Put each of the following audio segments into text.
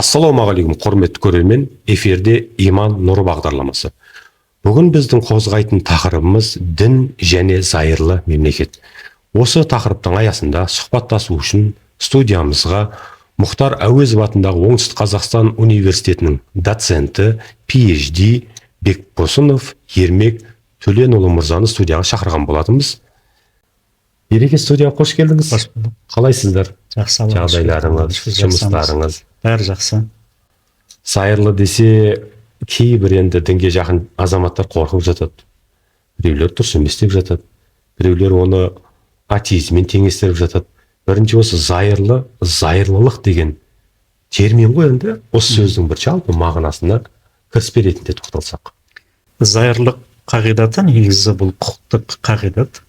Ассалаумағалейкум, құрметті көрермен, эфирде иман нұры бағдарламасы. Бүгін біздің қозғайтын тақырыбымыз дін және зайырлы мемлекет. Осы тақырыптың аясында сұхбаттасу үшін студиямызға Мұхтар Әуезов атындағы Оңтүстік Қазақстан университетінің доценті, PhD Бекбосынов Ермек Төленұлы мырзаны студияға шақырған болатынбыз. Ереке, студияға қош келдіңіз. Қалайсыздар? Жақсы. Жағдайларыңыз, жұмыстарыңыз? Бәрі жақсы. Зайырлы десе, кейбір енді дінге жақын азаматтар қорқып жатады. Біреулер дұрыс емес деп жатады. Біреулер оны атеизммен теңестіріп жатады. Бірінші осы зайырлылық деген термин ғой, енді осы сөздің бір жалпы мағынасына кіріспе ретінде тоқталсақ. Зайырлық қағидаты негізі бұл құқықтық қағидат.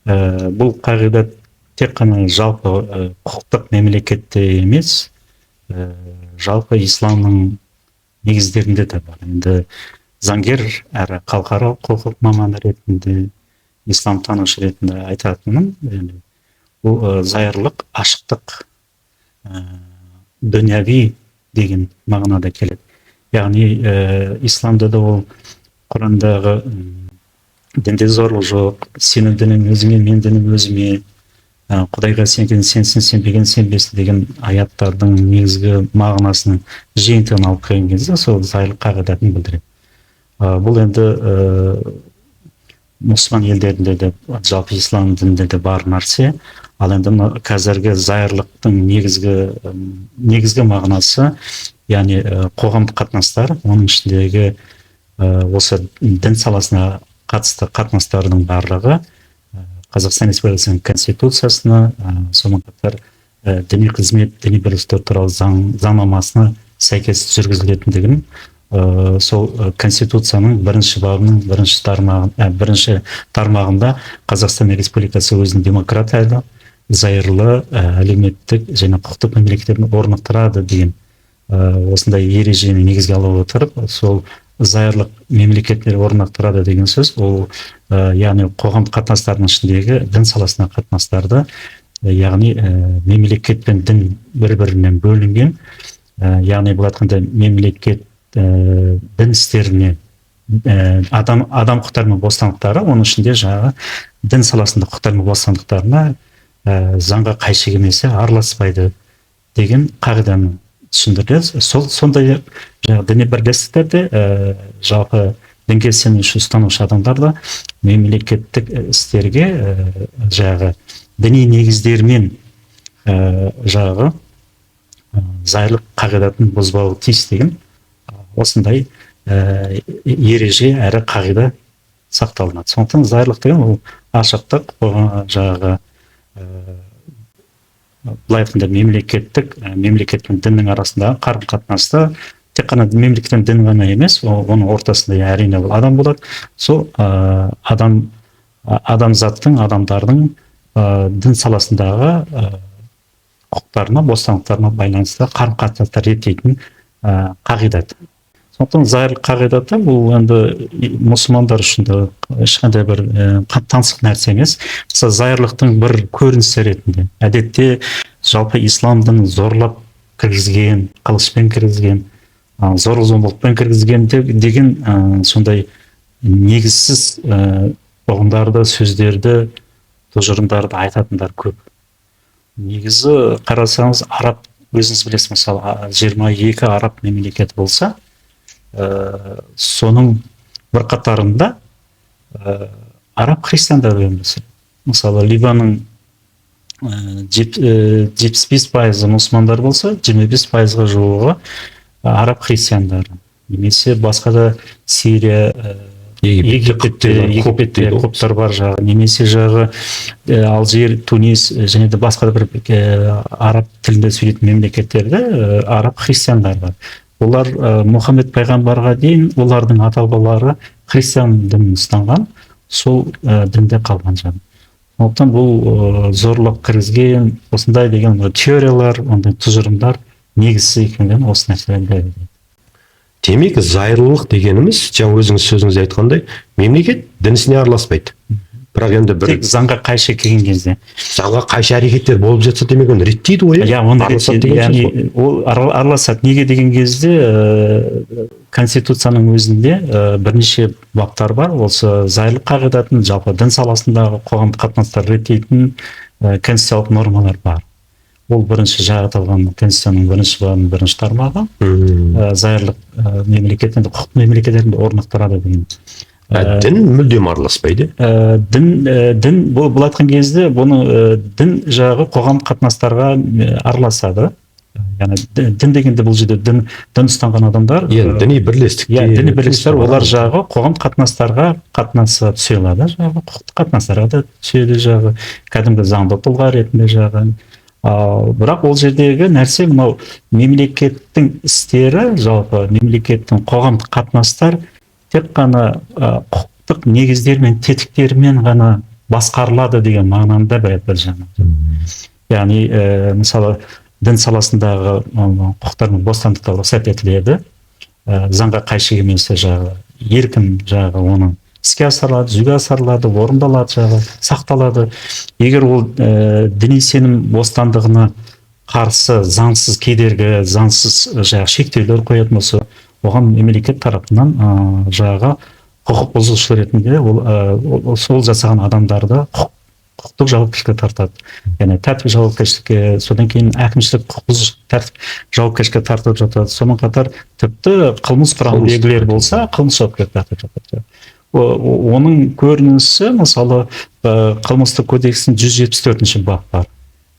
Бұл қағидат тек қана жалпы құқықтық мемлекетте емес, жалпы исламның негіздерінде де бар. Енді заңгер әрі халықаралық құқық маманы ретінде, ислам танушы ретінде айтатыным, бұл зайырлық ашықтық, дүнияви деген мағынада келеді. Яғни исламда да ол Құрандағы дінде зорлық жоқ, сенің дінің өзіңе, мен дінім өзіме, Құдайға сенген сенсін, сенбеген сенбесін деген аяттардың негізгі мағынасының жиынтығын алып келген кезде сол зайырлық қағидатын білдіреді. Бұл енді мұсылман елдерінде де, жалпы ислам дінінде де бар нәрсе. Ал енді қазіргі зайырлықтың негізгі мағынасы, яғни қоғамдық қатынастар, оның ішіндегі осы дін саласына қатысты қатынастардың барлығы Қазақстан Республикасының Конституциясына, сонымен қатар діни қызмет, діни бірлестіктер туралы заңнамасына сәйкес жүргізілетіндігін сол Конституцияның бірінші бабының бірінші тармағында Қазақстан Республикасы өзінің демократиялы, зайырлы, әлеуметтік және құқықтық мемлекеттерін орнықтырады деген осындай ережені негізге ала отырып, сол зайырлық мемлекеттер орнықтырады деген сөз, ол яғни қоғамдық қатынастардың ішіндегі дін саласына қатынастарды, яғни мемлекет пен дін бір-бірінен бөлінген, яғни бұл айтқанда мемлекет дін істеріне, адам құқықтары мен бостандықтары, оның ішінде жаңағы дін саласында құқықтар мен бостандықтарына заңға қайшы келмесе араласпайды деген қағиданы түсіндіреді. Сондай діни бірлестіктерде жалпы дінге сенуші ұстанушы адамдар да мемлекеттік істерге діни негіздермен зайырлық қағидатын бұзбауы тиіс деген осындай ереже әрі қағида сақталынады. Сондықтан зайырлық деген ол ашықтық, былай айтқанда мемлекет пен діннің арасындағы қарым-қатынасты тек қана мемлекет пен дін ғана емес, оның ортасында әрине ол адам болады. Сол адамдардың дін саласындағы құқықтарына, бостандықтарына байланысты қарым-қатынастар реттейтін қағидат. Сондықтан зайырлық қағидаты бұл енді мұсылмандар үшін де ешқандай бір таңсық нәрсе емес. Мысалы, зайырлықтың бір көрінісі ретінде әдетте жалпы исламдың зорлап кіргізген, қылышпен кіргізген, зорлық-зомбылықпен кіргізген деген сондай негізсіз ұғымдарды, сөздерді, тұжырымдарды айтатындар көп. Негізі қарасаңыз, араб, өзіңіз білесіз, мысалы 22 араб мемлекеті болса, соның бір қатарында араб христиандар өмірсі. Мысалы, Ливанның 75% мұсылмандар болса, 25%-ға жуығы араб христиандары. Немесе басқа да Сирия, Египетте көптар бар жағы, немесе жағы Алжир, Тунис және де басқа да бір араб тілінде сөйлейтін мемлекеттерде араб христиандар бар. Олар Мұхаммед пайғамбарға дейін олардың ата-бабалары христиан дінін ұстанған, сол дінде қалған жан. Сондықтан бұл зорлық кіргізген, осындай деген теориялар, ондай тұжырымдар негізсіз екендігін осы нәрселерді дәлелдейді. Демек, зайырлылық дегеніміз, жаңа өзіңіз сөзіңізде айтқандай, мемлекет дін ісіне араласпайды. бірақ енді бір тек заңға қайшы келген кезде. заңға қайшы әрекеттер болып жатса демек оны реттейді ғой. Иә, оны Араласады деген сөз ғой. яғни ол араласады. Неге деген кезде Конституцияның өзінде бірнеше баптар бар. Осы зайырлық қағидатын, жалпы дін саласындағы қоғамдық қатынастар реттейтін конституциялық нормалар бар. Ол бірінші жатылған Конституцияның бірінші бабының бірінші тармағы. Зайырлық мемлекет, енді құқық мемлекеттерінде орнықтырады деген. Дін мүлдем араласпайды. Дін бұл айтқан кезде бұны дін жағы қоғамдық қатынастарға араласады. Яғни дін дегенде бұл жерде дін ұстанған адамдар, Діни бірлестіктер. діни бірлестіктер, олар жағы қоғамдық қатынастарға қатынаса түсе алады, жағы құқықтық қатынастарға да түседі, жағы кәдімгі заңды тұлға ретінде жағы. Бірақ ол жердегі нәрсе мынау мемлекеттің істері, жалпы мемлекеттің қоғамдық қатынастар тек қана құқықтық негіздер мен тетіктермен ғана басқарылады деген мағынада бір жаңа. Яғни мысалы дін саласындағы құқықтар мен бостандықтар рұқсат етіледі, заңға қайшы келмесе жағы еркін жағы оның іске асырылады, жүзеге асырылады, орындалады жағы, сақталады. Егер ол діни сенім бостандығына қарсы заңсыз кедергі, заңсыз жағы шектеулер қоятын болса, оған мемлекет тарапынан жағы құқық бұзушылық ретінде сол жасаған адамдарды құқықтық жауапкершілікке тартады. Яғни тәртіп жауапкершілікке, содан кейін әкімшілік құқық бұзушылық тәртіп жауапкершілікке тартып жатады. Сонымен қатар тіпті қылмыс құралы белгілер болса, қылмыс жауапкершілікке тартып жатады. Оның көрінісі мысалы қылмыстық кодекстің 174-ші бап бар.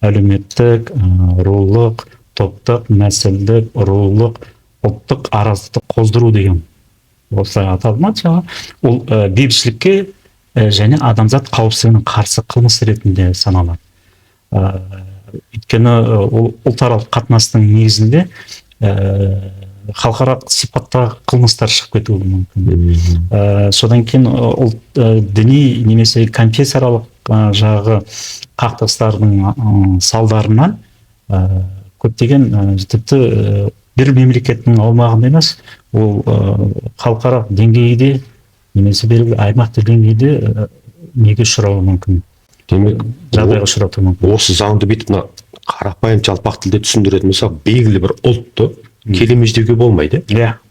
Әлеуметтік, рулық, топтық, нәсілдік, рулық, ұлттық араздықты қоздыру деген осылай аталынады. Ол бейбітшілікке және адамзат қауіпсіздігіне қарсы қылмыс ретінде саналады. Өйткені ол ұлтаралық қатынастың негізінде халықаралық сипаттағы қылмыстар шығып кетуі мүмкін. Содан кейін діни немесе конфессияаралық жағы қақтығыстардың салдарынан көптеген тіпті бір мемлекеттің аумағында емес, ол халықаралық деңгейде немесе белгілі аймақтық деңгейде неге ұшырауы мүмкін. Демек, жағдайға ұшырауы мүмкін. Осы заңды бүйтіп қарапайым жалпақ тілде түсіндіретін болсақ, белгілі бір ұлтты келемеждеуге болмайды.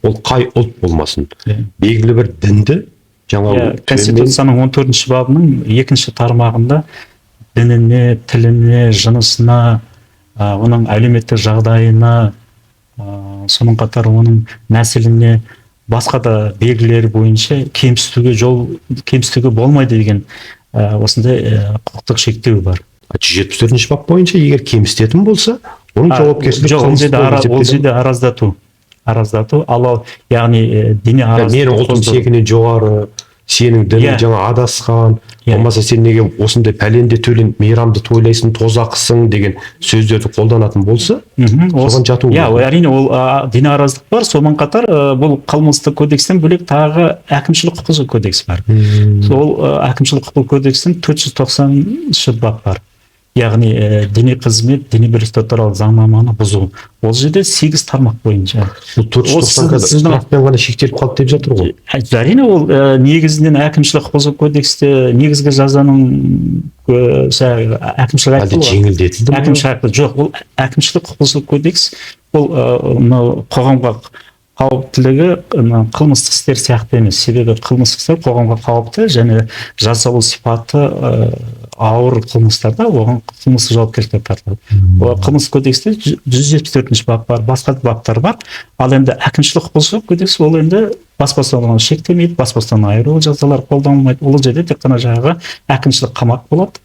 Ол қай ұлт болмасын. Белгілі бір дінді Конституцияның 14-ші бабының 2-ші тармағында дініне, тіліне, жынысына, оның әлеуметтік жағдайына, соның қатар оның нәсіліне, басқа да белгілері бойынша кемсітуге болмайды деген осындай құқықтық шектеу бар. 174-ші бап бойынша егер кемсітетін болса, оның жауапкершілігі ол жерде араздату, ал яғни дене менің ұлтым секінен жоғары, сенің дінің жаңа адасқан, болмаса сен неге осындай пәленде төлен мейрамды тойлайсың, тозақысың деген сөздерді қолданатын болса, соған жату. Әрине ол дене араздық бар, сонымен қатар бұл қылмыстық кодекстен бөлек тағы әкімшілік құқық кодекс бар. Сол әкімшілік құқық кодекстің 490-ші бап бар. Яғни діни қызмет, діни бірлестіктер туралы заңнаманы бұзу. Ол жерде 8 тармақ бойынша. Бұл 490 штрафпен ғана шектеліп қалды деп жатыр ғой. Әрине ол негізінен әкімшілік құқық кодексте негізгі жазаның әкімшілік әлде жеңілдетілді ме? Жоқ, ол әкімшілік құқық кодекс ол қоғамға қауіптілігі қылмыстық істер сияқты емес. Себебі қылмыстық істер қоғамға қауіпті және жазалау сипаты ауыр қылмыстарда оған қылмыстық жауапкершілікке тартылады. Қылмыстық кодексте 174-ші бап бар, басқа баптар бар. Ал енді әкімшілік құқық кодекс ол енді бас бостандығын шектемейді, бас бостандығын айыру жазалар қолданылмайды. Ол жерде тек қана жағы әкімшілік қамақ болады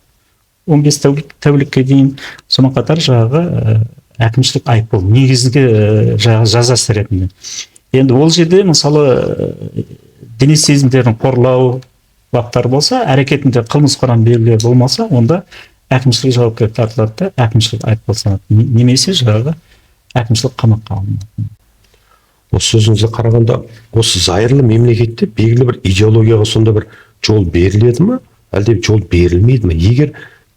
15 тәулікке дейін. Сонымен қатар жағы әкімшілік айыппұл негізгі жазасы ретінде. Енді ол жерде мысалы діни сезімдерін қорлау баптар болса, әрекетінде қылмыс құрам белгілер болмаса, онда әкімшілік жауапкершілікке тартылады, әкімшілік айыппұл салынады. Немесе жағы әкімшілік қамаққа алынады. Осы сөзіңізге қарағанда, осы зайырлы мемлекетте белгілі бір идеологияға сонда бір жол беріледі ме, әлде жол берілмейді ме? Егер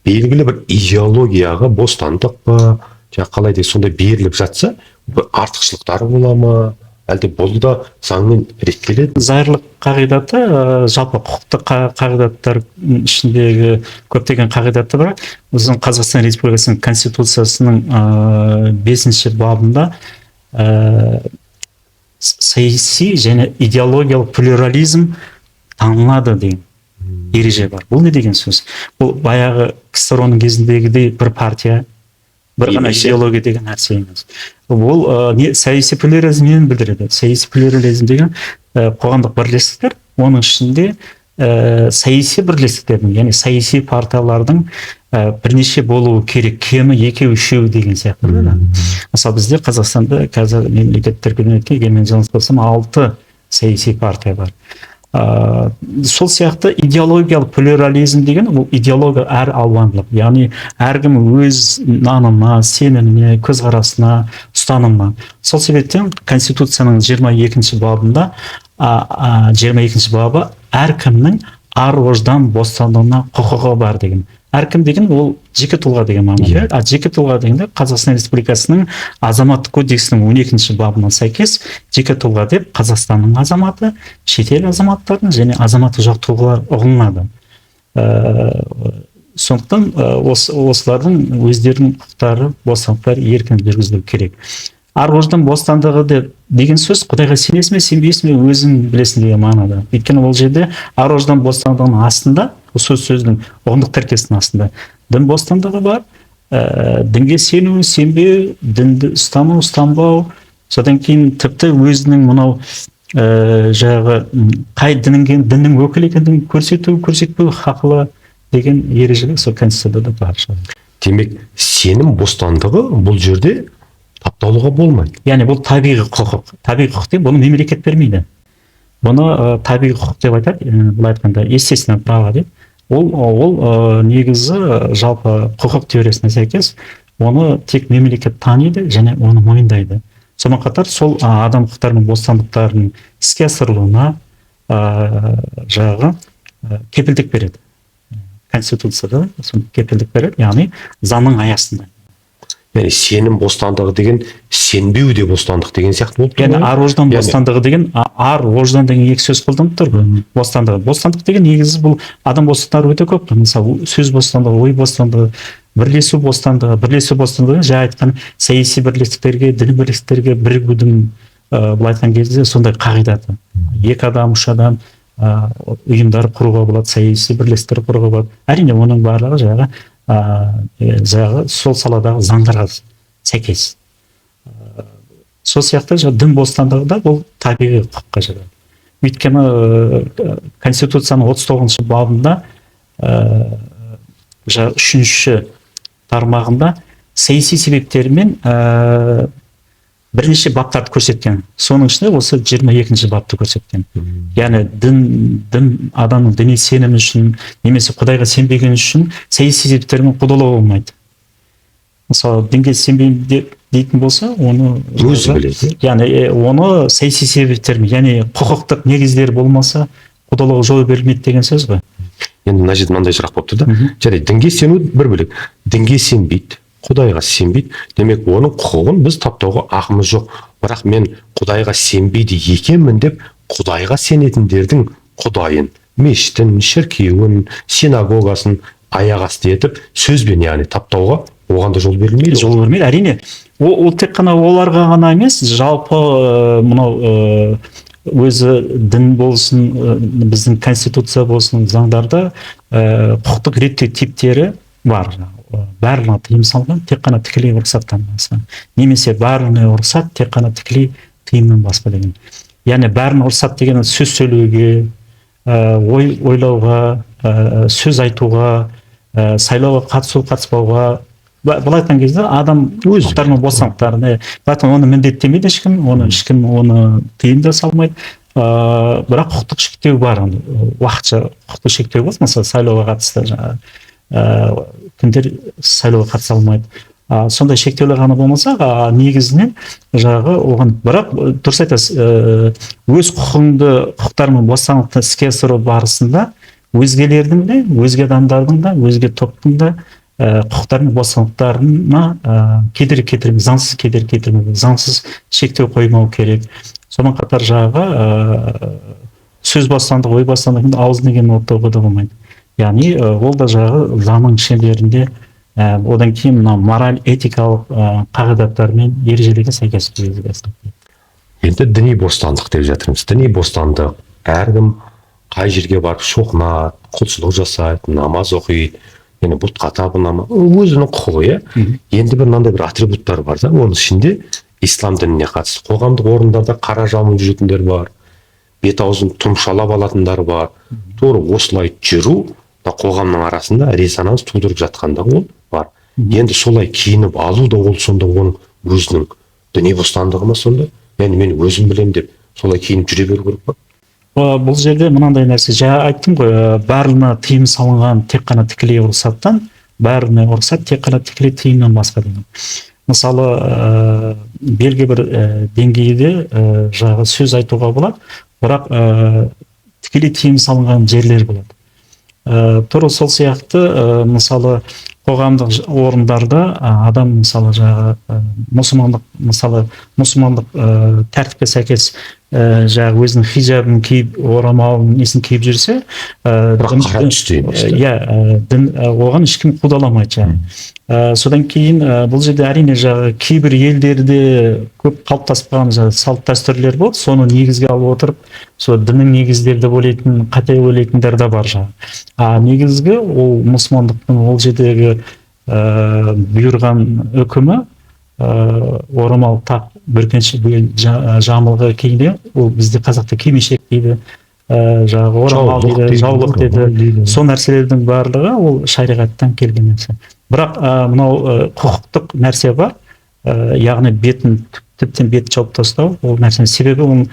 белгілі бір идеологияға бостандық па, қалай сондай беріліп жатса, артықшылықтары бола ма, әлде бұл да заңмен реттеледі? Зайырлық қағидаты жалпы құқықтық қағидаттар ішіндегі көптеген қағидаты бар. Біздің Қазақстан Республикасының Конституциясының 5-ші бабында саяси және идеологиялық плюрализм танылады деген ереже бар. Бұл не деген сөз? Бұл баяғы КСР-ның кезіндегідей бір партия, бір ғана идеология деген нәрсе емес. Бұл саяси плюрализмнен білдіреді. Саяси плюрализм деген қоғамдық бірлестіктер, оның ішінде саяси бірлестіктердің, яғни саяси партиялардың бірнеше болуы керек, кемі 2-3 деген сияқты. Мысалы бізде Қазақстанда қазір мемлекеттік тіркеуден мен жаңылыспасам 6 саяси партия бар. Сол сияқты идеологиялық плюрализм деген ол идеология әр алуандылық, яғни әркім өз нанымына, сеніміне, көзқарасына, ұстанымына. Сол себептен Конституцияның 22-ші бабында 22-ші бабы әркімнің ар-ождан бостандығына құқығы бар деген. Әркім деген ол жеке тұлға деген мағынада. Жеке тұлға дегенде Қазақстан Республикасының азаматтық кодексінің 12-ші бабына сәйкес жеке тұлға деп Қазақстанның азаматы, шетел азаматтарын және азаматы жоқ тұлғалар ұғынылады. Сондықтан осылардың өздерінің құқықтары, бостандықтары еркін жүргізілуі керек. Ар-ождан бостандығы деген сөз Құдайға сенесің бе, сенбейсің бе, өзің білесің деген мағынада. Өйткені ол жерде ар-ождан бостандығының астында, сөздің ұғымдық тіркестің астында дін бостандығы бар, дінге сену, сенбеу, дінді ұстану, ұстанбау, содан кейін тіпті өзінің мынау жағы қай діннің өкілі екендігін көрсету, көрсетпеу хақылы деген ережелер сол Конституцияда бар. Демек, сенім бостандығы бұл жерде тапталуға болмайды. Яғни бұл табиғи құқық. Табиғи құқық деп бұны мемлекет бермейді. Бұны табиғи құқық деп айтады, былай айтқанда естественное право деп. Ол негізі жалпы құқық теориясына сәйкес оны тек мемлекет таниды және оны мойындайды. Сонымен қатар сол адам құқықтары мен бостандықтарының іске асырылуына жағы кепілдік береді. Конституцияда кепілдік береді, яғни заңның аясында. Яғни сенім бостандығы деген сенбеу де бостандық деген сияқты болып тұр. Яғни ар-ождан бостандығы деген ар-ождан деген екі сөз қолданып тұр. Бостандығы. Бостандық деген негізі бұл адам бостандықтары өте көп. Мысалы сөз бостандығы, ой бостандығы, бірлесу бостандығы. Бірлесу бостандығы жаңа айтқан саяси бірлестіктерге, діни бірлестіктерге бірігудің былай айтқан кезде сондай қағидаты. 2 адам, 3 адам ұйымдар құруға болады, саяси бірлестіктер құруға болады. Әрине оның барлығы жағы сол саладағы заңдарға сәйкес. Сол сияқты дін бостандығы да бұл табиғи құқыққа жатады. Өйткені Конституцияның 39-шы бабында 3-ші тармағында саяси себептермен бірнеше баптарды көрсеткен. Соның ішінде осы 22-ші бапты көрсеткен. Яғни дін адамның діни сенімі үшін немесе Құдайға сенбеген үшін саяси себептермен қудалауға болмайды. Мысалы, дінге сенбеймін дейтін болса, оны өзі біледі. Яғни оны саяси себептермен, яғни құқықтық негіздер болмаса, қудалауға жол берілмейді деген сөз ғой. Енді мына жерде мынандай сұрақ болып тұр да. Жарайды, дінге сену бір бөлек. Дінге сенбейді, Құдайға сенбейді. Демек, оның құқығын біз таптауға ақымыз жоқ. Бірақ мен Құдайға сенбейді екенмін деп, Құдайға сенетіндердің Құдайын, мешітін, шіркеуін, синагогасын аяқ асты етіп, сөзбен яғни таптауға оған да жол берілмейді. Жол бермейді, әрине. Ол тек қана оларға ғана емес, жалпы мынау өзі дін болсын, біздің конституция болсын, заңдарда құқықтық реттеу типтері бар. Барлығына тыйым салған, тек қана тікелей рұқсаттан басқа. Немесе бәріне рұқсат, тек қана тікелей тыйымнан басқа деген. Яғни бәріне рұқсат деген сөз сөйлеуге, ойлауға, сөз айтуға, сайлауға қатыспауға, былай айтқан кезде адам өз құқықтары мен бостандықтарына, оны міндеттемейді ешкім, ешкім оны тыйым да салмайды. Бірақ құқықтық шектеу бар, уақытша құқықтық шектеу бар, мысалы сайлауға қатысты кімдер сайлауға қатыса алмайды. Сондай шектеулер ғана болмаса, негізінен жағы оған, бірақ дұрыс айтасыз, өз құқықтары мен бостандықты іске асыру барысында өзгелердің де, өзге адамдардың да, өзге топтың да құқықтары мен бостандықтарына кедергі келтірмеу, заңсыз кедергі келтірмеу, заңсыз шектеу қоймау керек. Сонымен қатар жаңағы сөз бостандығы, ой бостандығын ауыз деген оттауға да болмайды. Яғни ол да жаңағы заңның шеңберінде, одан кейін мына мораль, этикалық қағидаттар мен ережелерге сәйкес келеді. Енді діни бостандық деп жатырмыз. Діни бостандық, әркім қай жерге барып шоқынады, құлшылық жасайды, намаз оқиды, енді бұтқа табынады, өзінің құқығы, иә. Енді бір мынандай бір атрибуттар бар да, оның ішінде ислам дініне қатысты қоғамдық орындарда қара жамылып жүретіндер бар, бет аузын тұмшалап алатындар бар. Тура осылай жүру қоғамның арасында резонанс тудырып жатқанда ол бар. Енді солай киініп алу да ол сонда оның өзінің діни бостандығы ма сонда? Яғни мен өзім білемін деп солай киініп жүре беру керек па? Бұл жерде мынандай нәрсе, жаңа айттым ғой, барлығына тыйым салынған тек қана тікелей рұқсаттан, бәріне рұқсат тек қана тікелей тыйымнан басқа деген. Мысалы, белгі бір деңгейде жаңағы сөз айтуға болады, бірақ тікелей тыйым салынған жерлер болады. Тура сол сияқты, мысалы, қоғамдық орындарда адам мысалы жаңағы мұсылмандық тәртіпке сәйкес жаңағы өзінің хиджабын киіп, орамалын несін киіп жүрсе, қара түсті емес. дін оған ешкім қудаламайды жаңағы. Содан кейін бұл жерде әрине жаңағы кейбір елдерде көп қалыптасып қалған салт дәстүрлер болды, соны негізге алып отырып, сол діннің негіздері деп ойлайтын, қате ойлайтындар да бар жаңағы. Негізгі ол мұсылмандықтың ол жердегі бұйырған үкімі орамал тақ, бүркенші жамылғы киді, ол бізде қазақта кимешек дейді, жаңағы орамал дейді, жаулық дейді. Сол нәрселердің барлығы ол шариғаттан келген нәрсе. Бірақ мынау құқықтық нәрсе бар, яғни бетін тіптен бет жауып тастау, ол нәрсенің себебі оның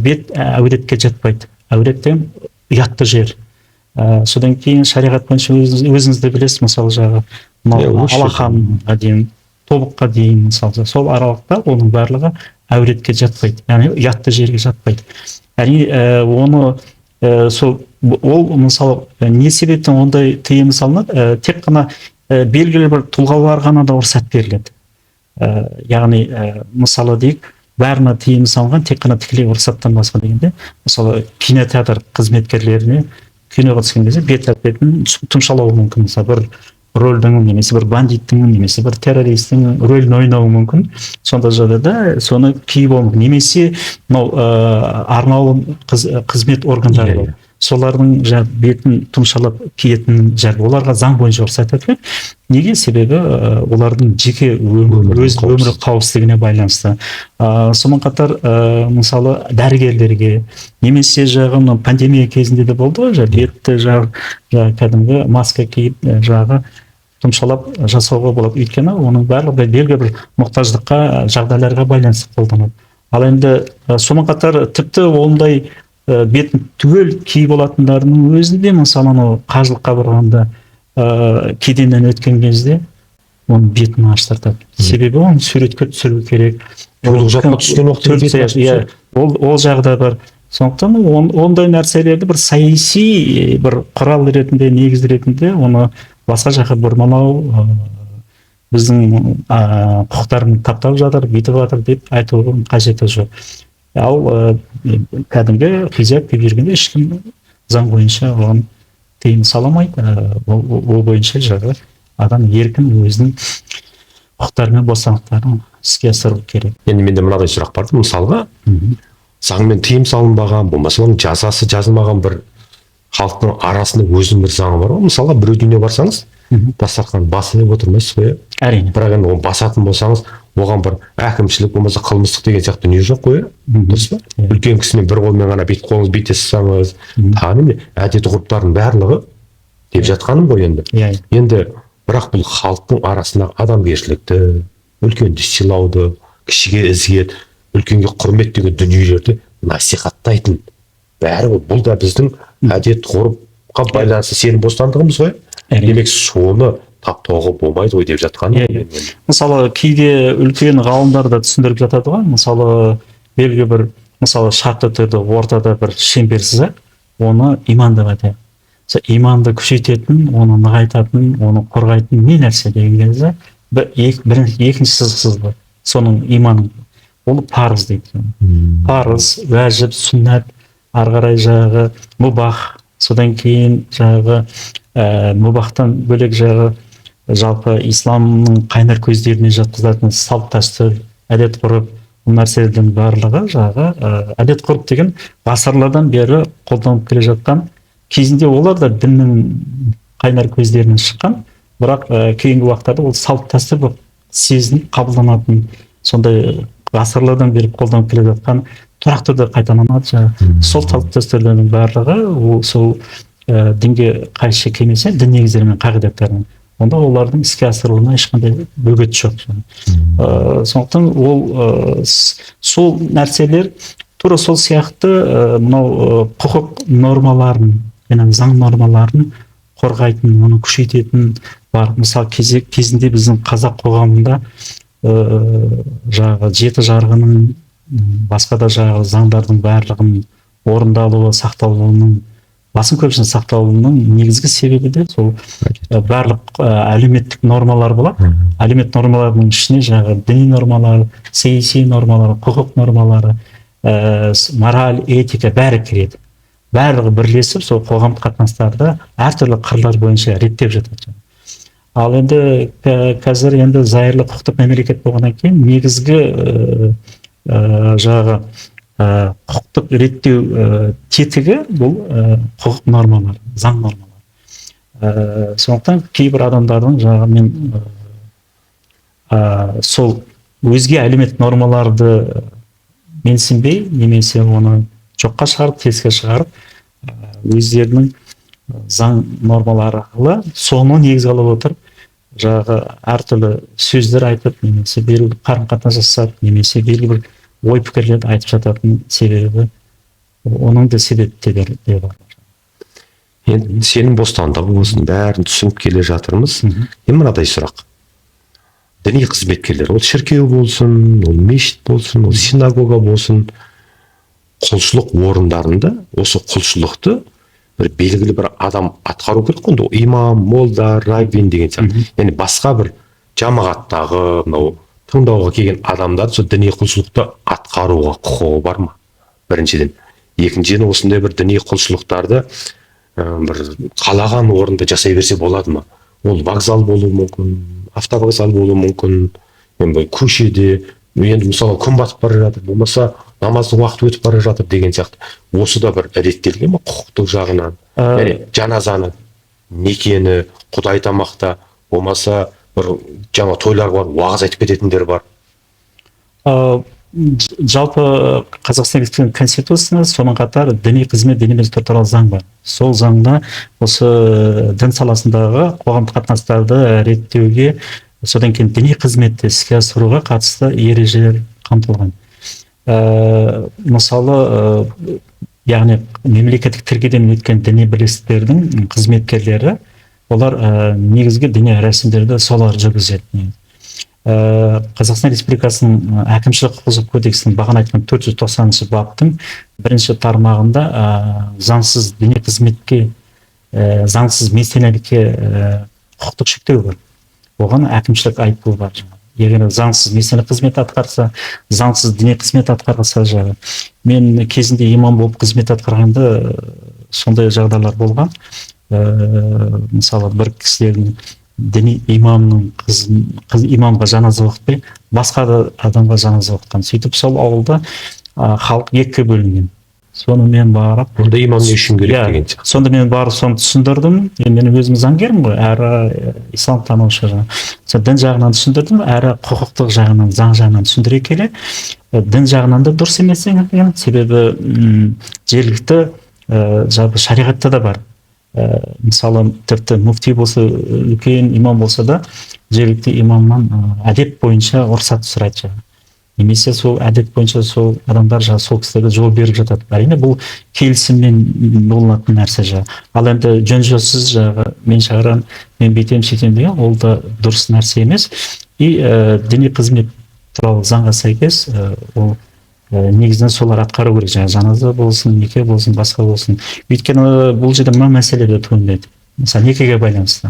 бет әуретке жатпайды. Әурет деген ұятты жер. Содан кейін шариғат бойынша өзіңізді білесіз, мысалы жаңағы алақанға дейін, тобыққа дейін, мысалы сол аралықта оның барлығы әуретке жатпайды, яғни ұятты жерге жатпайды. Әрине оны ол мысалы не себептен ондай тыйым салынады? Тек қана белгілі бір тұлғалар ғана да рұқсат беріледі. Яғни мысалы дейік, бәріне тыйым салынған тек қана тікелей рұқсаттан басқа дегенде, мысалы кинотеатр қызметкерлеріне киноға түскен кезде бет әлпетін тұмшалауы мүмкін. Мысалы бір рөлдің, немесе бір бандиттің, немесе бір террористің рөлін ойнауы мүмкін. Сонда жағдайда соны киіп алу мүмкін. Немесе арнаулы қызмет органдары бар. Солардың бетін тұмшалап киетін оларға заң бойынша рұқсат етіледі. Неге? Себебі олардың жеке өз өмірі қауіпсіздігіне байланысты. Сонымен қатар мысалы дәрігерлерге, немесе жаңағы пандемия кезінде де болды ғой, бетті кәдімгі маска киіп тұмшалап жасауға болады. Өйткені оның барлығы белгілі бір мұқтаждыққа, жағдайларға байланысты қолданады. Ал енді сонымен қатар тіпті ондай бетін түгел киіп алатындардың өзінде, мысалы қажылыққа барғанда кеденнен өткен кезде оның бетін аштыртады. Себебі оны суретке түсіру керек. Ол жағда бар. Сондықтан ондай нәрселерді бір саяси бір құрал ретінде, негіз ретінде оны басқа жаққа бұрмалау, біздің құқықтарын таптап жатыр, бүйтіп жатыр деп айтудың қажеті жоқ. Ал кәдімгі хижаб киіп жүргенде ешкім заң бойынша оған тыйым саламайды. Ол бойынша жаңағы адам еркін өзінің құқықтары мен бостандықтарын іске асыру керек. Енді менде мынадай сұрақ бар. Мысалға, заңмен тыйым салынбаған, болмаса оның жазасы жазылмаған бір халықтың арасында өзінің бір заңы бар ғой. Мысалға, біреу үйіне барсаңыз, дастархан басып отырмайсыз ғой. Әрине. Бірақ енді оны басатын болсаңыз, оған бір әкімшілік болмаса қылмыстық деген сияқты дүние жоқ қой. Дұрыс па? Үлкен кісімен бір қолмен ғана бүйтіп қолыңыз бүйте салсаңыз, тағы әдет ғұрыптардың барлығы деп жатқаным ғой енді. Енді бірақ бұл халықтың арасындағы адамгершілікті, үлкенді сыйлауды, кішіге ізет, үлкенге құрмет деген дүниелерді насихаттайтын бәрі бұл да біздің әдет ғұрыпқа байланысты сенім бостандығымыз ғой. Демек соны таптауға болмайды ғой деп жатқаным. Мысалы кейде үлкен ғалымдар да түсіндіріп жатады ғой. Мысалы белгілі бір шартты түрде ортада бір шеңбер сызады, оны иман деп айтады. Иманды күшейтетін, оны нығайтатын, оны қорғайтын не нәрсе деген кезде екінші сызықсыз бар. Соның иманын. ол парыз дейді. Парыз, уәжіп, сүннат, ары қарай жаңағы мубах, содан кейін жаңағы мубахтан бөлек жаңағы жалпы исламның қайнар көздеріне жатқызатын салт дәстүр, әдет ғұрып, бұл нәрселердің барлығы жаңағы әдет ғұрып деген ғасырлардан бері қолданылып келе жатқан, кезінде олар да діннің қайнар көздерінен шыққан, бірақ кейінгі уақыттарда ол салт дәстүр болып сезініп қабылданатын, сондай ғасырлардан бері қолданып келе жатқан, тұрақты түрде қайталанады жаңағы сол салт дәстүрлердің барлығы ол сол дінге қайшы келмесе, дін негіздері мен қағидаттарының, онда олардың іске асырылуына ешқандай бөгет жоқ. Сондықтан ол сол нәрселер тура сол сияқты мынау құқық нормаларын, заң нормаларын қорғайтын, оны күшейтетін бар. Мысалы кезінде біздің қазақ қоғамында жаңағы жеті жарғының, басқа да жаңағы заңдардың барлығын орындалуы, сақталуының, басым көпшілігінің сақталуының негізгі себебі де сол барлық әлеуметтік нормалар болады. Әлеуметтік нормалардың ішіне жаңағы діни нормалар, саяси нормалар, құқық нормалары, мораль, этика бәрі кіреді. Барлығы бірлесіп сол қоғамдық қатынастарды әртүрлі қырлар бойынша реттеп жатады. Ал енді қазір енді зайырлы құқықтық мемлекет болғаннан кейін негізгі жаңағы құқықтық реттеу тетігі бұл құқық нормалары, заң нормалары. Сондықтан кейбір адамдардың жаңағы мен сол өзге әлеуметтік нормаларды менсінбей, немесе оны жоққа шығарып, теріске шығарып, өздерінің заң нормалары арқылы соны негізге алып отырып, жаңағы әртүрлі сөздер айтып, немесе белгілі қарым-қатынас жасап, немесе белгілі ой пікірлерді айтып жататын себебі, оның да себептері де бар. Енді сенің бостандығы осының бәрін түсініп келе жатырмыз. Енді мынадай сұрақ. Діни қызметкерлер, ол шіркеу болсын, ол мешіт болсын, ол синагога болсын, құлшылық орындарында осы құлшылықты бір белгілі бір адам атқару керек қой, имам, молда, раввин деген сияқты. Яғни басқа бір жамағаттағы мынау тыңдауға келген адамдар сол діни құлшылықты атқаруға құқығы бар ма? Біріншіден. Екіншіден, осындай бір діни құлшылықтарды бір қалаған орында жасай берсе болады ма? Ол вокзал болуы мүмкін, автовокзал болуы мүмкін, көшеде, енді мысалы күн батып бара жатыр, болмаса намаздың уақыты өтіп бара жатыр деген сияқты. Осы да бір реттелген ме құқықтық жағынан? Яғни жаназаны, некені, құдай тамақта, болмаса бір жаңа тойлар бар, уағыз айтып кететіндер бар. Жалпы Қазақстан Республикасының Конституциясында сонымен қатар діни қызмет, діни қызмет туралы заң бар. Сол заңда осы дін саласындағы қоғамдық қатынастарды реттеуге, содан кейін діни қызметті іске асыруға қатысты ережелер қамтылған. Мысалы, яғни мемлекеттік тіркеуден өткен діни бірлестіктердің қызметкерлері, олар негізгі діни рәсімдерді солар жүргізеді. Қазақстан Республикасының әкімшілік құқық бұзу кодексінің бағана айтқан 490 баптың бірінші тармағында заңсыз діни қызметке, заңсыз миссионерлікке құқықтық шектеу бар. Оған әкімшілік айыппұл бар. Егер заңсыз миссионерлік қызмет атқарса, заңсыз діни қызмет атқарса, мен кезінде имам болып қызмет атқарғанда сондай жағдайлар болған. Мысалы, бір кісілердің діни имамға жаназа оқытпай, басқа да адамға жаназа оқытқан. Сөйтіп сол ауылда халық екіге бөлінген. Соны мен барып, онда имам не үшін керек деген сияқты. Сонда мен барып соны түсіндірдім. Мен өзім заңгермін ғой, әрі ислам танушы. Дін жағынан түсіндірдім, әрі құқықтық жағынан, заң жағынан түсіндіре келе, дін жағынан да дұрыс емес екен, себебі жергілікті шариғатта да бар. Мысалы, тіпті муфти болса, үлкен имам болса да, жергілікті имамнан әдеп бойынша рұқсат сұрайды. Немесе сол әдет бойынша сол адамдар сол кісілерге жол беріп жатады. Әрине бұл келісіммен болатын нәрсе. Ал енді жөн-жосыз мен шығарам, мен бүйтем, сөйтем деген, ол да дұрыс нәрсе емес. И діни қызмет туралы заңға сәйкес ол негізінен солар атқару керек. Жаназа болсын, неке болсын, басқа болсын. Өйткені бұл жерде мына мәселе де туындайды. Мысалы, некеге байланысты.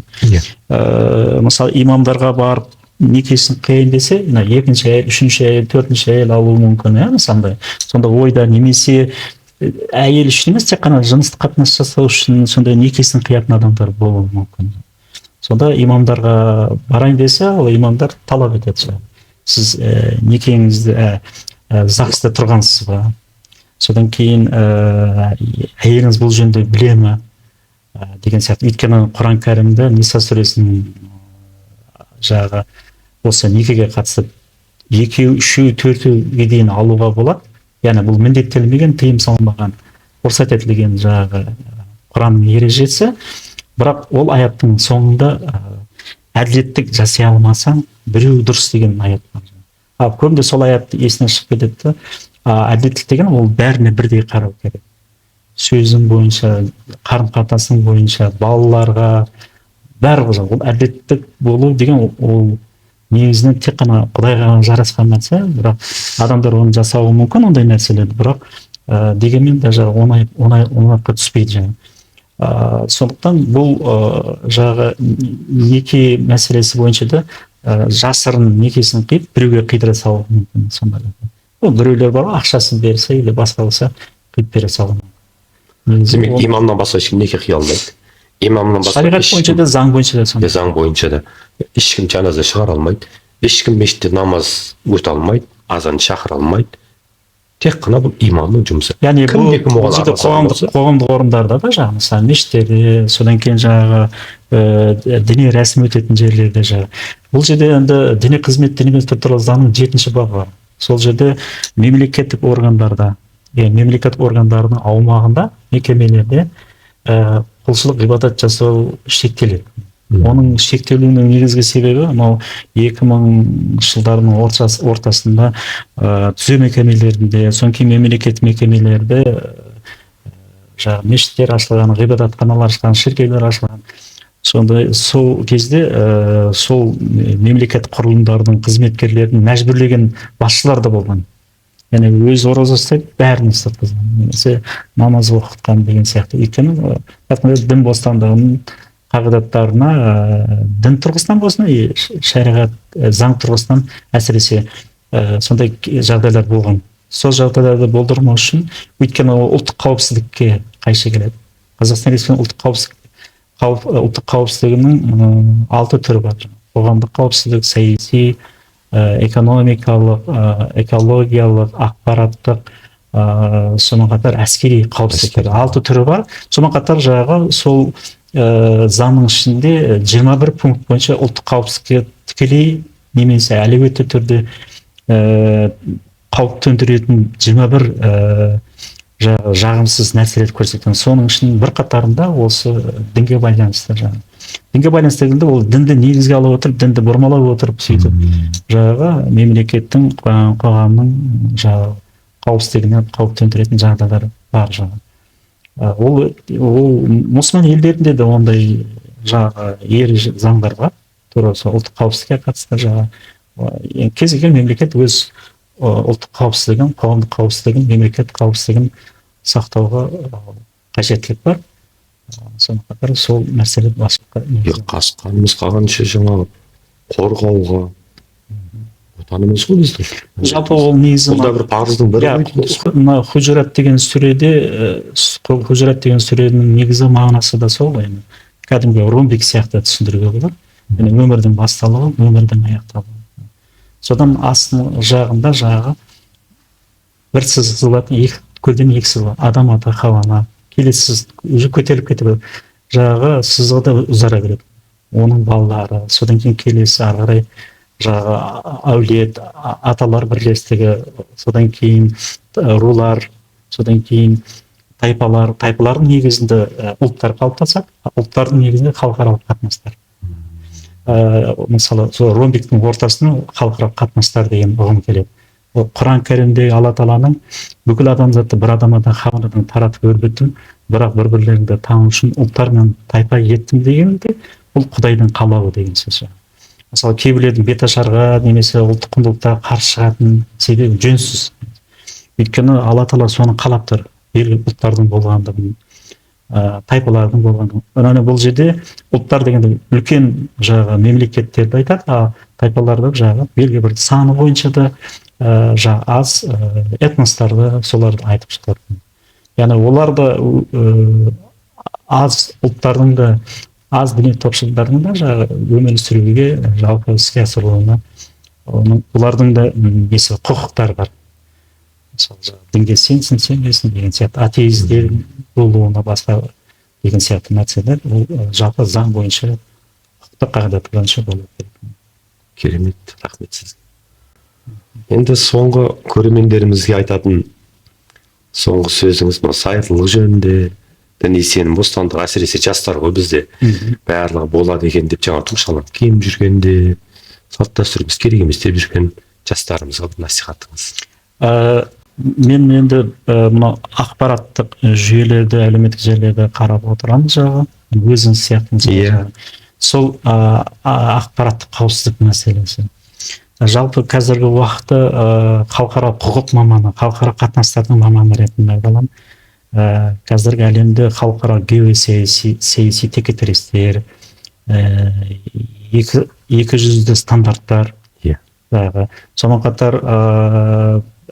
Мысалы, имамдарға барып некесін қиын десе, мына екінші әйел, үшінші әйел, төртінші әйел алуы мүмкін, иә, мысалы. Сонда ойда немесе әйел үшін емес, тек қана жыныстық қатынас жасау үшін сондай некесін қиятын адамдар болуы мүмкін. Сонда имамдарға барайын десе, ол имамдар талап етеді. Сіз некеңізді ЗАГСта тұрғансыз ба? Содан кейін әйеліңіз бұл жөнінде біле ме? Деген сияқты. Өйткені Құран кәрімде Ниса сүресінің жағы осы некеге қатысты 2, 3, 4-ге дейін алуға болады. Яғни бұл міндеттелмеген, тыйым салынбаған, рұқсат етілген жағы Құранның ережесі. Бірақ ол аяттың соңында әділеттік жасай алмасаң, біреу дұрыс деген аят бар. Көбінде сол аятты есіне шығып кетеді. Әділеттік деген ол бәріне бірдей қарау керек. Сөзің бойынша, қарым-қатынасың бойынша, балаларға, бәрі қоза. Ол әділеттік болу деген ол негізінен тек қана Құдайға жарасқан нәрсе, бірақ адамдар оны жасауы мүмкін ондай нәрселерді, бірақ дегенмен даже оңайға түспейді жаңа. Сондықтан бұл жағы неке мәселесі бойынша да жасырын некесін қиып, біреуге қидыра салуы мүмкін. Сонда ол біреулер бар, ақшасын берсе или басқа болса қиып бере салуы мүмкін. Демек, имамнан басқа ешкім неке қия алмайды. Имамнан басқа шариғат бойынша да, заң бойынша да сондай. Заң бойынша да ешкім жаназа шығара алмайды, ешкім мешітте намаз өте алмайды, азан шақыра алмайды. Тек қана бұл имамның жұмысы. Яғни бұл қоғамдық орындарда да жаңағы, мысалы мешіттерде, содан кейін жаңағы діни рәсім өтетін жерлерде жаңағы. Бұл жерде енді діни қызмет, діни қызмет туралы заңның 7-ші бабы бар. Сол жерде мемлекеттік органдарда, мемлекеттік органдарының аумағында, мекемелерде құлшылық ғибадат жасау шектеледі. Оның шектелуінің негізгі себебі мынау 2000 жылдардың ортасында түзеу мекемелерінде, содан кейін мемлекеттік мекемелерде жаңағы мешіттер ашылған, ғибадатханалар ашылған, шіркеулер ашылған. Сонда сол кезде сол мемлекеттік құрылымдардың қызметкерлерін мәжбүрлеген басшылар да болған. Яғни өз ораза ұстайды, бәрін ұстатқызған, немесе намаз оқытқан деген сияқты. Өйткені дін бостандығының қағидаттарына дін тұрғысынан болсын, шариғат заң тұрғысынан әсіресе сондай жағдайлар болған. Сол жағдайларды болдырмау үшін, өйткені ол ұлттық қауіпсіздікке қайшы келеді. Қазақстан Республикасының ұлттық қауіпсіздігінің 6 түрі бар. Қоғамдық қауіпсіздік, саяси, экономикалық, экологиялық, ақпараттық, сонымен қатар әскери қауіпсіздік 6 түрі бар. Сонымен қатар жағы сол заңның ішінде 21 пункт бойынша ұлттық қауіпсіздікке тікелей немесе әлеуетті түрде қауіп төндіретін 21 жағымсыз нәрселерді көрсеткен. Соның ішінде бір қатарында осы дінге байланысты жаңағы. Дінге байланысты дегенде ол дінді негізге алып отырып, дінді бұрмалап отырып, сөйтіп жаңағы мемлекеттің, қоғамның жаңағы қауіпсіздігіне қауіп төндіретін жағдайлар бар жаңағы. Ол мұсылман елдерінде де ондай жаңағы заңдар бар, тура сол ұлттық қауіпсіздікке қатысты жаңағы. Кез келген мемлекет өз ұлттық қауіпсіздігін, қоғамдық қауіпсіздігін, мемлекет қауіпсіздігін сақтауға қажеттілік бар. Сонымен қатар сол мәселе басқа. Қасқанымыз қалғанша жаңағы қорғауға отанымыз ғой біздің. Жалпы ол негізі бұл да бір парыздың бірі. Мына Хужурат деген сүреде, Хужурат деген сүренің негізі мағынасы да сол ғой. Кәдімгі ромбик сияқты түсіндіруге болады. Өмірдің басталуы, өмірдің аяқталуы. Содан астың жағында жағы бір сызылатын, көлден 2 сызылы, адам ата Хауана, келесі уже көтеріліп кетіп, жағы сызығы да ұзара береді. Оның балалары, содан кейін келесі ары қарай жағы әулет, аталар бірлестігі, содан кейін рулар, содан кейін тайпалар, тайпалардың негізінде ұлттар қалыптасады, ұлттардың негізінде халықаралық қатынастар. Мысалы, ромбиктің ортасына халықаралық қатынастар деген ұғым келеді. Құран кәрімдегі Алла Тағаланың бүкіл адамзатты бір адамадан хабардан таратып өрбіттім, бірақ бір-бірлеріңді тану үшін ұлттар мен тайпа еттім дегенде, бұл Құдайдың қалауы деген сөз. Мысалы, кейбіреудің беташарға немесе ұлттық құндылыққа қарсы шығатын себебі жөнсіз. Өйткені Алла Тағала соны қалап тұр, белгілі ұлттардың болғандығын. тайпалардың болған. Ана бұл жерде ұлттар дегенде үлкен жағы мемлекеттерді айтады, а тайпаларды жағы белгілі бір саны бойынша да жағы аз этностарды соларды айтып шығады. Яғни олар да аз ұлттардың да аз діни топшылықтардың да жағы өмір сүруге жалпы іске асыруына олардың да несі құқықтары бар. Мысалы дінге сенсін сенбесін деген сияқты атеистер болуына басқа деген сияқты нәрселер ол жалпы заң бойынша құқықтық қағидат бойынша болу керек. Керемет, рахмет сізге. Енді соңғы көрермендерімізге айтатын соңғы сөзіңіз мына сайырлық жөнінде, діни сенім бостандығы, әсіресе жастар ғой бізде барлығы болады екен деп жаңа тұмшалап киініп жүргенде, салт дәстүріміз керек емес деп жүрген жастарымызға бір насихатыңыз. Мен енді мына ақпараттық жүйелерді, әлеуметтік желілерді қарап отырамын жағы, өзіңіз сияқты сол ақпараттық қауіпсіздік мәселесі. Жалпы қазіргі уақытта халықаралық құқық маманы, халықаралық қатынастардың маманы ретінде айтамын. Қазіргі әлемде халықаралық геосаяси текетірестер, екі жүзді стандарттар, сонымен қатар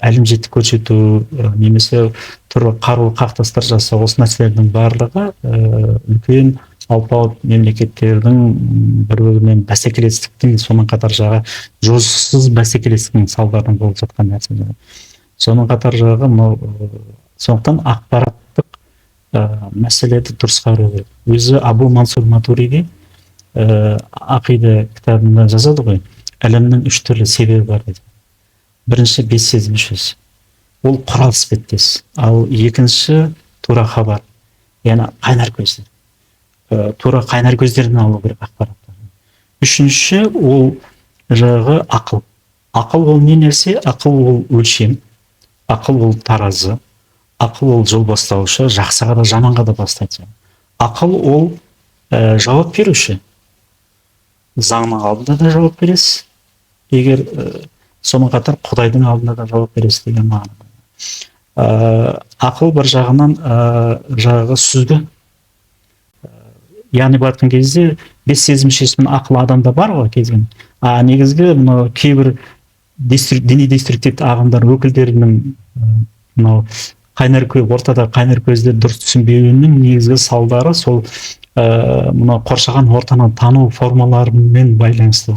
әлімжеттік көрсету, немесе түрлі қарулы қақтығыстар жасау, осы нәрселердің барлығы үлкен алпауыт мемлекеттердің бір-бірімен бәсекелестіктің, сонымен қатар жағы жосықсыз бәсекелестіктің салдарынан болып жатқан нәрселер. Сонымен қатар жағы сондықтан ақпараттық мәселелерді дұрыс қарау керек. Өзі Абу Мансур Матуриди ақида кітабында жазады ғой, әлемнің 3 түрлі себебі бар дейді. Бірінші бес сезім мүшесі. Ол құрал іспеттес. Ал екінші тура хабар. Яғни қайнар көздер. Тура қайнар көздерден алу керек ақпараттар. Үшінші ол жағы ақыл. Ақыл ол не нәрсе? Ақыл ол өлшем. Ақыл ол таразы. Ақыл ол жол бастаушы, жақсыға да жаманға да бастайды. Ақыл ол жауап беруші. Заңның алдында да жауап бересіз. Егер сонымен қатар Құдайдың алдында да жауап бересіз деген мағынада. Ақыл бір жағынан жағы сүзгі. Яғни айтқан кезде бес сезім мүшесімен ақыл адамда бар ғой кезген. Негізгі мынау кейбір діни деструктивті ағымдар өкілдерінің ортада қайнар көзді дұрыс түсінбеуінің негізгі салдары сол мына қоршаған ортаны тану формаларымен байланысты.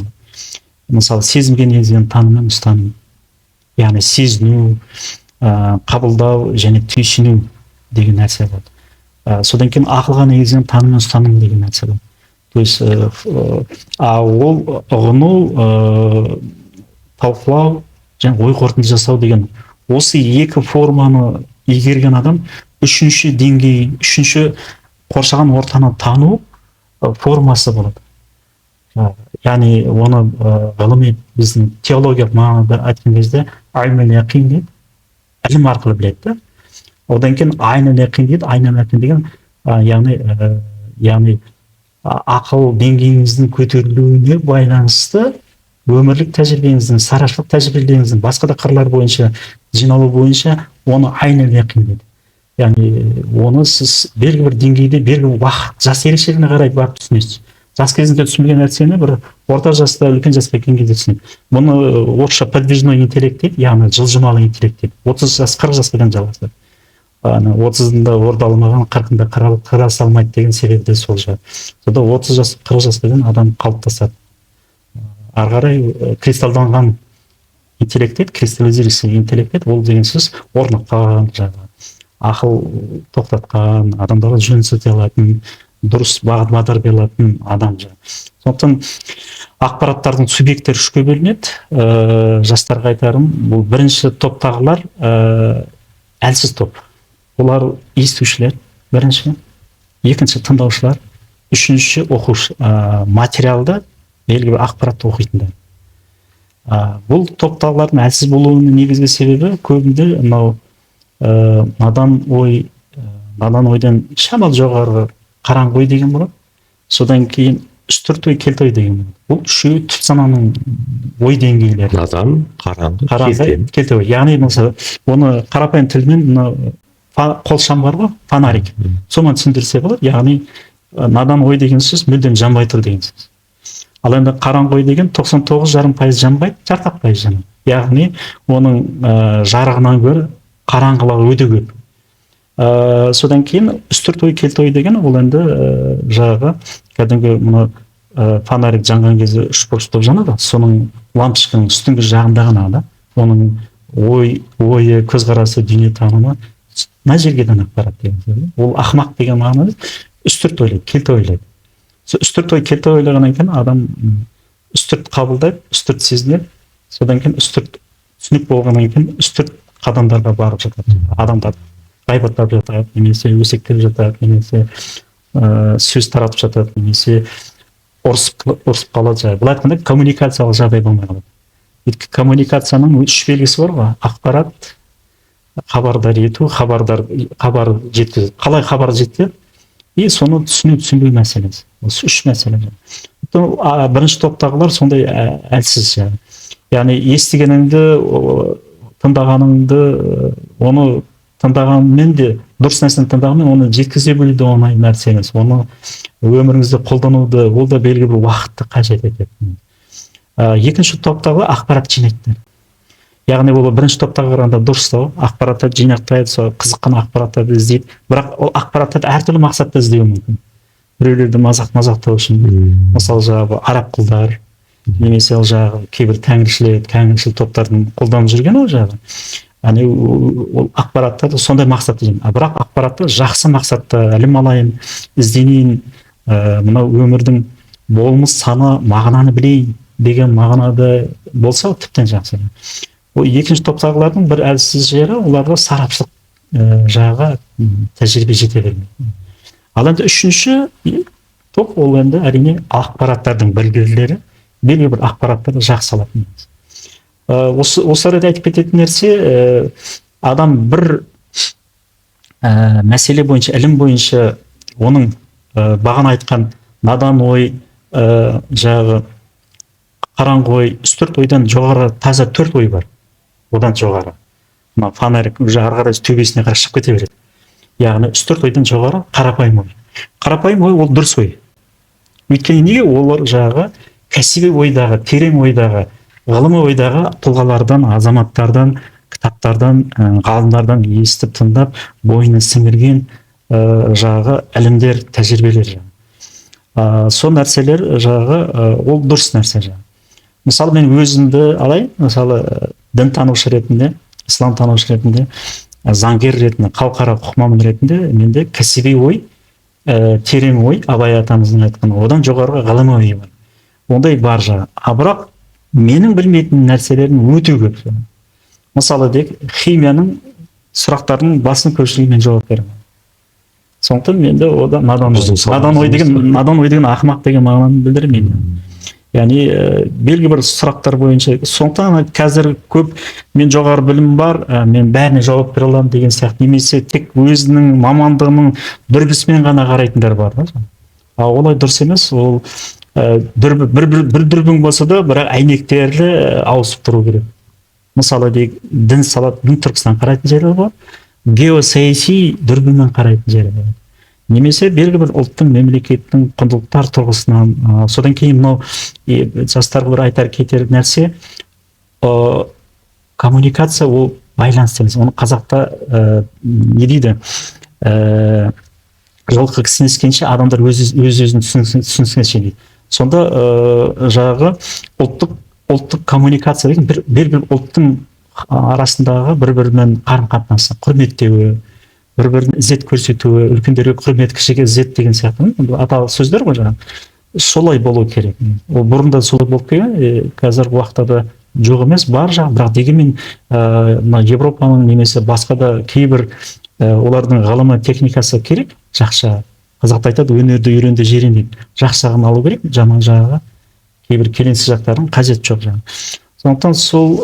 Мысалы сезімге негізген таным мен ұстаным, яғни сезіну, қабылдау және түйсіну деген нәрсе болады. Содан кейін ақылға негізген таным мен ұстаным деген нәрсе болады. То есть ол ұғыну, талқылау және ой қорытынды жасау деген осы екі форманы игерген адам үшінші деңгей, үшінші қоршаған ортаны тану формасы болады. Яғни оны ғылыми біздің теологиялық мағынада айтқан кезде айлмул яқин дейді, ілім арқылы біледі. Одан кейін айнул яқин дейді, айнул яқин деген яғни ақыл деңгейіңіздің көтерілуіне байланысты өмірлік тәжірибеңіздің, сарапшылық тәжірибеңіздің басқа да қырлар бойынша жиналу бойынша оны айнул яқин дейді. Яғни оны сіз белгілі бір деңгейде, белгілі уақыт, жас ерекшелігіне қарай барып түсінесіз. Жас кезінде түсінген нәрсені бір орта жаста, үлкен жасқа келген кезде түсінеді. Бұны орысша подвижной интеллект дейді, яғни жылжымалы интеллект дейді. 30 жас, 40 жасқа дейін жалғасады. 30-ында ордалмаған, 40-ында қыра салмайды деген себебі де сол жағы. Сонда 30 жас, 40 жасқа дейін адам қалыптасады. Ары қарай кристалданған интеллект дейді, кристаллизирующий интеллект дейді, ол деген сөз орныққан жағы. Ақыл тоқтатқан, адамдарға жөн сілтей алатын, дұрыс бағыт бағдар бере алатын адам жағы. Сондықтан ақпараттардың субъекттері үшке бөлінеді. Жастарға айтарым, бұл бірінші топтағылар әлсіз топ. Олар естушілер, бірінші, екінші тыңдаушылар, үшінші оқушы, материалды белгілі бір ақпаратты оқитындар. Бұл топтағылардың әлсіз болуының негізгі себебі көбінде надан ойдан шамал жоғары қараңғы ой деген болады. Содан кейін үстірт ой, келте ой деген болады. Бұл үшеуі түп сананың ой деңгейлері. Надан, қараңғы, келте ой. Яғни оны қарапайым тілмен қолшам бар ғой, фонарик. Соны түсіндірсе болады. Яғни надан ой деген сөз мүлдем жанбай тұр деген сөз. Ал енді қараңғы ой деген 99,5% жанбайды, жарқақпай жанады. Яғни оның жарығынан гөрі қараңғылығы өте көп. Содан кейін үстірт ой, келте ой деген ол енді жағы кәдімгі мұны фонарик жанған кезде үш бұрыштап жанады. Соның лампочканың үстіңгі жағында ғана да оның ойы, көзқарасы, дүниетанымы мына жерге ғана ақпарат деген. Ол ақымақ деген мағынада үстірт ойлайды, келте ойлайды. Үстірт ой, келте ойлағаннан кейін адам үстірт қабылдайды, үстірт сезінеді. Содан кейін үстірт түсінік болғаннан кейін үстірт қадамдарға барып жатады. Адамдар ғайбаттап жатады, немесе өсектеп жатады, немесе сөз таратып жатады, немесе ұрысып қалады. Бұл айтқанда коммуникациялық жағдай болмай қалады. Коммуникацияның үш белгісі бар ғой: ақпарат, хабардар ету, хабар жеткізу. Қалай хабар жеткізеді? И соны түсінбеу мәселесі. Осы үш мәселе. Бірінші топтағылар сондай әлсіз. Яғни естігеніңді, тыңдағаныңды, оны тыңдағанмен де дұрыс нәрсені тыңдағанмен оны жеткізе білу де оңай нәрсе емес. Оны өміріңізде қолдануды, ол да белгілі бір уақытты қажет етеді. Екінші топтағы ақпарат жинайды. Яғни ол бірінші топтағы қарағанда дұрыстау, ақпаратты жинақтайды, сол қызыққан ақпараттарды іздейді. Бірақ ол ақпараттарды әртүрлі мақсатта іздеуі мүмкін. Біреулерді мазақтау үшін, мысалы жаңағы араб құлдар, немесе ол жағы кейбір тәңіршіл топтардың қолданып жүрген ол жағы. Яғни ол ақпараттарды сондай мақсатта жинайды. Бірақ ақпаратты жақсы мақсатта ілім алайын, ізденейін, мынау өмірдің болмыс саны, мағынаны білейін деген мағынада болса, тіптен жақсы. Ол екінші топтағылардың бір әлсіз жері, оларға сарапшылық жағы тәжірибе жете бермейді. Ал енді үшінші топ, ол енді әрине ақпараттардың білгірлері, белгілі бір ақпараттарды жақсы алатын. Осы арада айтып кететін нәрсе, адам бір мәселе бойынша, ілім бойынша оның бағана айтқан надан ой, жағы қараңғы ой, үстірт ойдан жоғары таза төрт ой бар. Одан жоғары. Фонарик уже ары қарай төбесіне қарай шығып кете береді. Яғни үстірт ойдан жоғары қарапайым ой. Қарапайым ой ол дұрыс ой. Өйткені неге? Олар жағы кәсіби ойдағы, терең ойдағы, ғылыми ойдағы тұлғалардан, азаматтардан, кітаптардан, ғалымдардан естіп тыңдап, бойына сіңірген жағы ілімдер, тәжірибелер. Сол нәрселер жағы ол дұрыс нәрсе жағы. Мысалы мен өзімді алайын, мысалы дін танушы ретінде, ислам танушы ретінде, заңгер ретінде, халықаралық құқық маманы ретінде менде кәсіби ой, терең ой, Абай атамыздың айтқан, одан жоғарғы ғылыми ой бар. Ондай бар жағы. Бірақ менің білмейтін нәрселерім өте көп. Мысалы химияның сұрақтарының басын көпшілігі мен жауап беремін. Сондықтан менде ода надан ой деген ақымақ деген мағынаны білдірмейді. Яғни белгі бір сұрақтар бойынша, сондықтан қазір көп мен жоғары білім бар, мен бәріне жауап бере аламын деген сияқты, немесе тек өзінің мамандығының дүрбісімен ғана қарайтындар бар. Олай дұрыс емес. Ол бір дүрбің болса да, бірақ әйнектері ауысып тұру керек. Мысалы дін тұрғысынан қарайтын жері бар, геосаяси дүрбімен қарайтын жері бар. Немесе белгілі бір ұлттың, мемлекеттің құндылықтар тұрғысынан, содан кейін мынау жастарға бір айтар кетер нәрсе, коммуникация ол байланыс емес. Оны қазақта не дейді? Жылқы кісінескенше адамдар өз-өзін түсінсенше дейді. Сонда жағы ұлттық коммуникация деген бір ұлттың арасындағы бір-бірімен қарым-қатынасы, құрметтеуі, бір-бірін ізет көрсетуі, үлкендерге құрмет, кішіге ізет деген сияқты аталы сөздер ғой жаңағы. Солай болу керек. Ол бұрында солай болып келген, қазір уақытта да жоқ емес, бар жағы. Бірақ дегенмен Европаның немесе басқа да кейбір олардың ғылымы, техникасы керек, жақша. Қазақта айтады, өнерді үйренді жирен дейді. Жақсы жағын алу керек, жаман жағы кейбір келеңсіз жақтардың қажет жоқ жағы. Сондықтан сол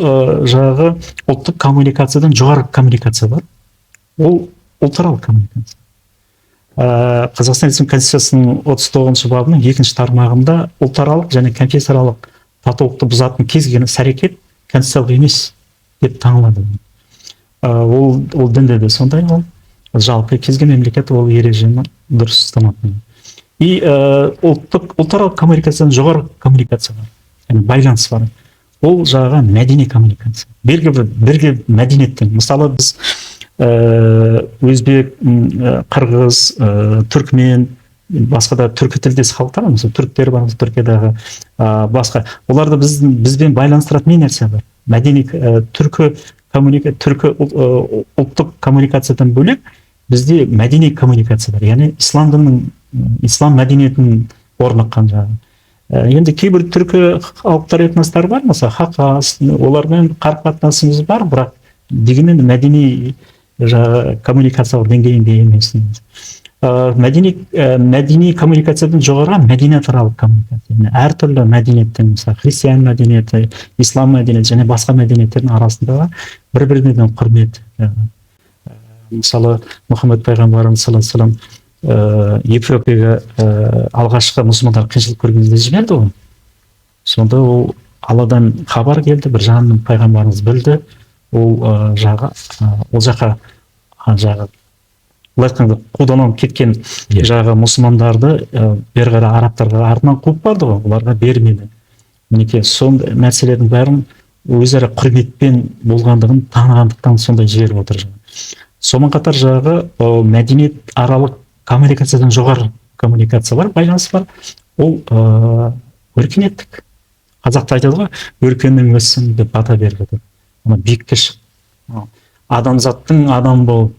жағы ұлттық коммуникациядан жоғары коммуникация бар. Ол ұлтаралық коммуникация. Қазақстан Республикасы Конституциясының 39 бабының 2 тармағында ұлтаралық және конфессияаралық татулықты бұзатын кез келген іс-әрекет конституциялық емес деп танылады. Ол дінде де сондай. жалпы кез келген мемлекет ол ережені дұрыс ұстанатын. И ұлтаралық коммуникациядан жоғары коммуникация бар, яғни байланыс бар. Ол жаңағы мәдени коммуникация. Бірге мәдениеттен, мысалы біз өзбек, қырғыз, түркмен, басқа да түркі тілдес халықтар, мысалы түріктер бар, Түркиядағы басқа. Оларды бізбен байланыстыратын не нәрсе бар? Мәдени түркі ұлттық коммуникациядан бөлек бізде мәдени коммуникация бар. Яғни ислам мәдениетін орныққан жағы. Енді кейбір түркі халықтар этностары бар, мысалы хақас, олармен қарым-қатынасымыз бар, бірақ дегенмен мәдени коммуникациялық деңгейінде емес. Мәдени коммуникациядан жоғары мәдениетаралық коммуникация. Әртүрлі мәдениеттен, мысалы христиан мәдениеті, ислам мәдениеті және басқа мәдениеттердің арасындағы бір-бірінен құрмет. Мысалы Мұхаммед пайғамбарымыз саллаллаху алейхи вассалам Эфиопияға алғашқы мұсылмандар қиыншылық көрген кезде жіберді ғой. Сонда ол Алладан хабар келді, бір жағынан пайғамбарымыз білді, ол жаққа былай айтқанда қудан кеткен жағы мұсылмандарды бері қарай арабтарға артынан қуып барды ғой, оларға бермеді. Мінекей сондай нәрселердің бәрін өзара құрметпен болғандығын танығандықтан сондай жіберіп отыр. Сонымен қатар жағы мәдениет аралық коммуникациядан жоғары коммуникация бар, байланыс бар. Ол өркениеттік. Қазақта айтады ғой, өркенің өссін деп бата беріп отыр. Оны биікке шық. Адамзаттың адам бол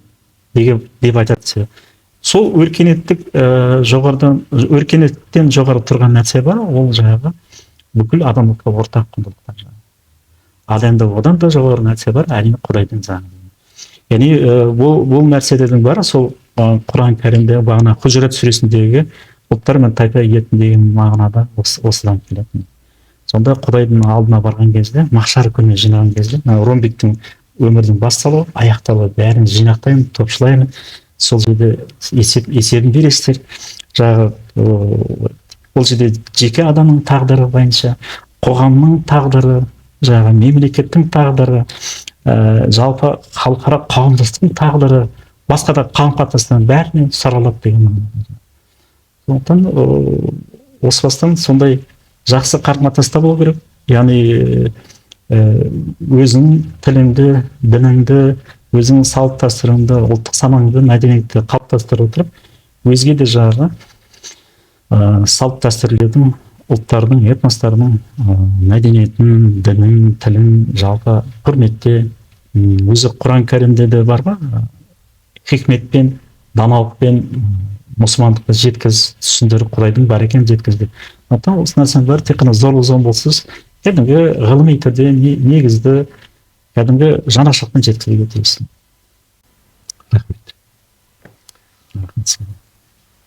деп айтады. Сол өркениеттік өркениеттен жоғары тұрған нәрсе бар, ол жағы бүкіл адамдыққа ортақ құндылықтар. Адамда одан да жоғары нәрсе бар, әрине Құдайдың заңы. Яғни бұл нәрселердің бәрі сол Құран кәрімде бағана Хужрат сүресіндегі ұлттар мен тайпа иетіндегі мағынада осыдан келетін. Сонда Құдайдың алдына барған кезде, махшар күніне жинаған кезде, ромбиктің өмірдің басталуы, аяқталуы бәрін жинақтаймын, топшылаймын. Сол жерде есебін бересіздер. Ол жерде жеке адамның тағдыры бойынша, қоғамның тағдыры, мемлекеттің тағдыры, жалпы халықаралық қауымдастықтың тағдыры, басқа да қарым-қатынастардың бәрінен саралап деген мағына. Сондықтан осы бастан сондай жақсы қарым-қатынаста болу керек. Яғни өзің тіліңді, дініңді, өзің салт-дәстүріңді, ұлттық санаңды, мәдениетті қалыптастыра отырып, өзге де жағы салт-дәстүрлердің, ұлттардың, этностардың мәдениетін, дінін, тілін жалпы құрметте, өзі Құран кәрімде де бар ба, хикметпен, даналықпен мұсылмандықты жеткіз, түсіндіріп Құдайдың бар екенін жеткізді. Осы нәрсенің бәрі тек қана зорлық-зомбылықсыз кәдімгі ғылыми түрде негізді кәдімгі жанашырлықпен жеткізуге тиіс. Рахмет.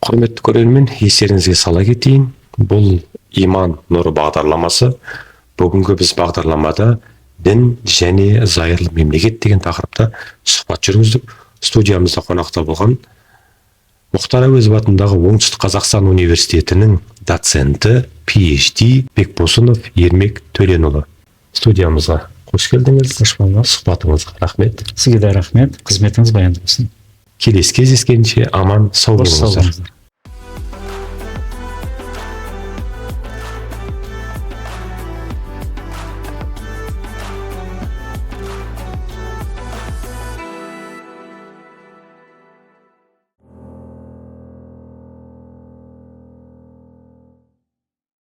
Құрметті көрермен, естеріңізге сала кетейін, бұл иман нұры бағдарламасы. Бүгінгі біз бағдарламада дін және зайырлы мемлекет деген тақырыпта сұхбат жүргіздік. Студиямызда қонақта болған Мұхтар Әуезов атындағы Оңтүстік Қазақстан университетінің доценті, PhD Бекбосынов Ермек Төленұлы. Студиямызға қош келдіңіз. Қош болдық. Сұхбатыңызға рахмет. Сізге де рахмет. Қызметіңіз баянды болсын. Келесі кездескенше аман сау болыңыздар.